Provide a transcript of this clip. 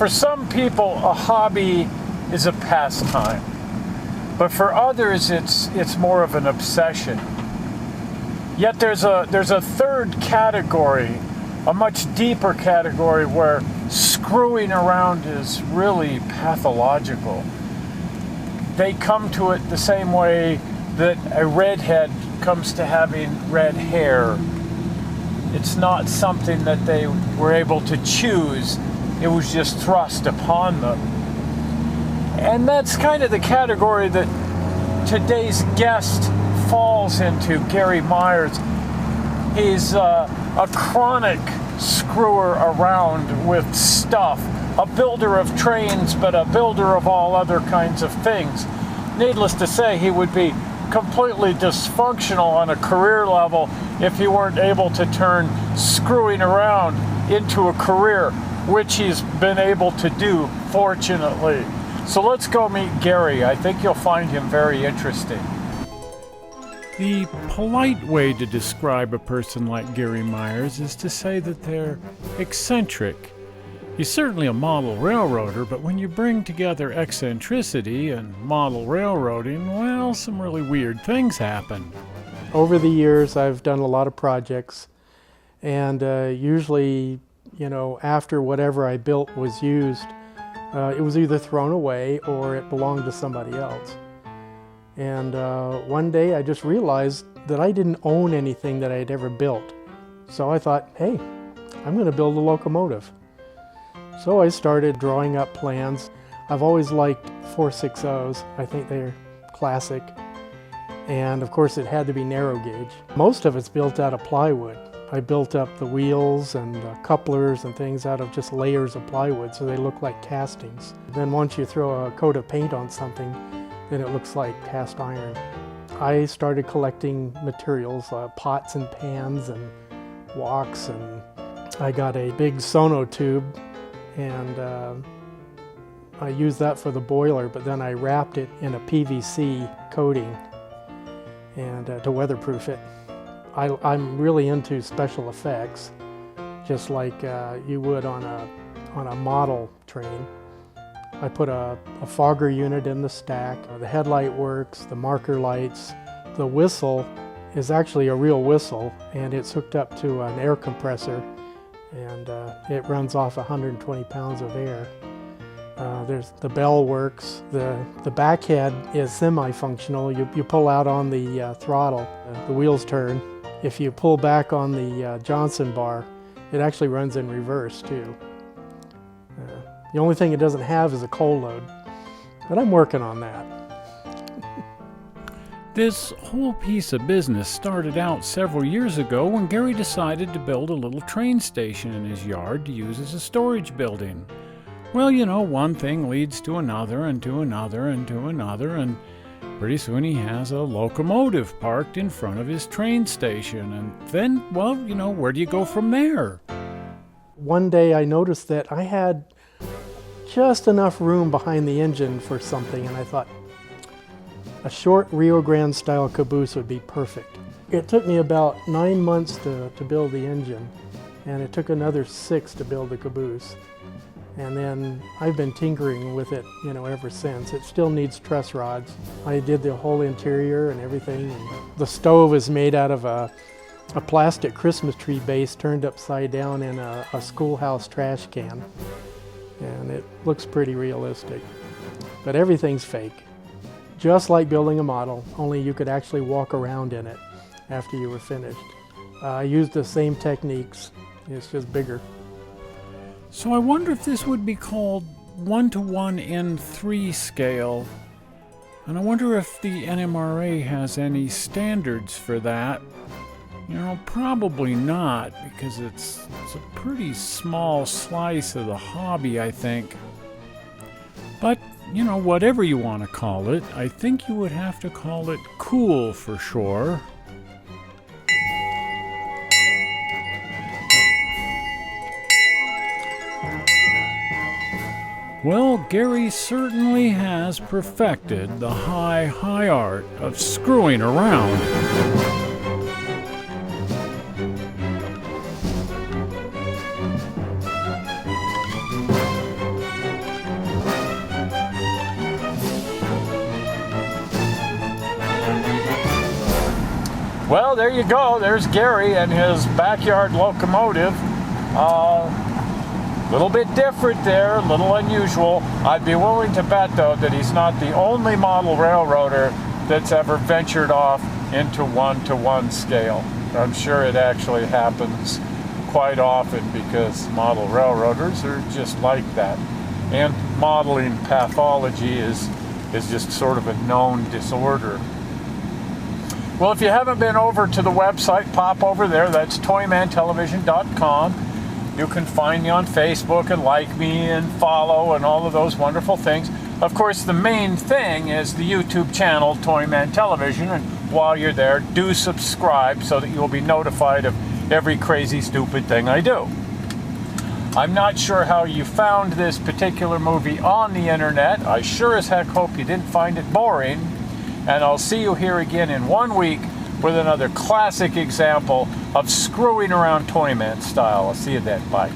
For some people, a hobby is a pastime, but for others, it's more of an obsession. Yet there's a third category, a much deeper category, where screwing around is really pathological. They come to it the same way that a redhead comes to having red hair. It's not something that they were able to choose. It was just thrust upon them. And that's kind of the category that today's guest falls into, Gary Myers. He's a chronic screwer around with stuff, a builder of trains, but a builder of all other kinds of things. Needless to say, he would be completely dysfunctional on a career level if he weren't able to turn screwing around into a career, which he's been able to do, fortunately. So let's go meet Gary. I think you'll find him very interesting. The polite way to describe a person like Gary Myers is to say that they're eccentric. He's certainly a model railroader, but when you bring together eccentricity and model railroading, well, some really weird things happen. Over the years, I've done a lot of projects, and usually, after whatever I built was used, it was either thrown away or it belonged to somebody else. And one day I just realized that I didn't own anything that I had ever built. So I thought, hey, I'm going to build a locomotive. So I started drawing up plans. I've always liked 460s. I think they're classic. And of course it had to be narrow gauge. Most of it's built out of plywood. I built up the wheels and couplers and things out of just layers of plywood so they look like castings. Then once you throw a coat of paint on something, then it looks like cast iron. I started collecting materials, pots and pans and woks, and I got a big sono tube, and I used that for the boiler, but then I wrapped it in a PVC coating and to weatherproof it. I'm really into special effects, just like you would on a model train. I put a fogger unit in the stack. The headlight works, the marker lights. The whistle is actually a real whistle, and it's hooked up to an air compressor, and it runs off 120 pounds of air. There's the bell works. The back head is semi-functional. You pull out on the throttle, the wheels turn. If you pull back on the Johnson bar, it actually runs in reverse too. The only thing it doesn't have is a coal load, but I'm working on that. This whole piece of business started out several years ago when Gary decided to build a little train station in his yard to use as a storage building. Well, one thing leads to another and to another and to another, and pretty soon he has a locomotive parked in front of his train station. And then, well, where do you go from there? One day I noticed that I had just enough room behind the engine for something, and I thought a short Rio Grande style caboose would be perfect. It took me about 9 months to build the engine, and it took another 6 to build the caboose. And then I've been tinkering with it, ever since. It still needs truss rods. I did the whole interior and everything. And the stove is made out of a plastic Christmas tree base turned upside down in a schoolhouse trash can. And it looks pretty realistic. But everything's fake. Just like building a model, only you could actually walk around in it after you were finished. I used the same techniques, it's just bigger. So I wonder if this would be called 1:1 N3 scale. And I wonder if the NMRA has any standards for that. Probably not, because it's a pretty small slice of the hobby, I think. But, whatever you want to call it, I think you would have to call it cool for sure. Well, Gary certainly has perfected the high art of screwing around. Well, there you go. There's Gary and his backyard locomotive. Little bit different there, a little unusual. I'd be willing to bet, though, that he's not the only model railroader that's ever ventured off into one-to-one scale. I'm sure it actually happens quite often because model railroaders are just like that. And modeling pathology is just sort of a known disorder. Well, if you haven't been over to the website, pop over there. That's toymantelevision.com. You can find me on Facebook and like me and follow and all of those wonderful things. Of course, the main thing is the YouTube channel, Toyman Television, and while you're there, do subscribe so that you'll be notified of every crazy, stupid thing I do. I'm not sure how you found this particular movie on the internet. I sure as heck hope you didn't find it boring. And I'll see you here again in 1 week with another classic example of screwing around Toyman style. I'll see you then. Bye.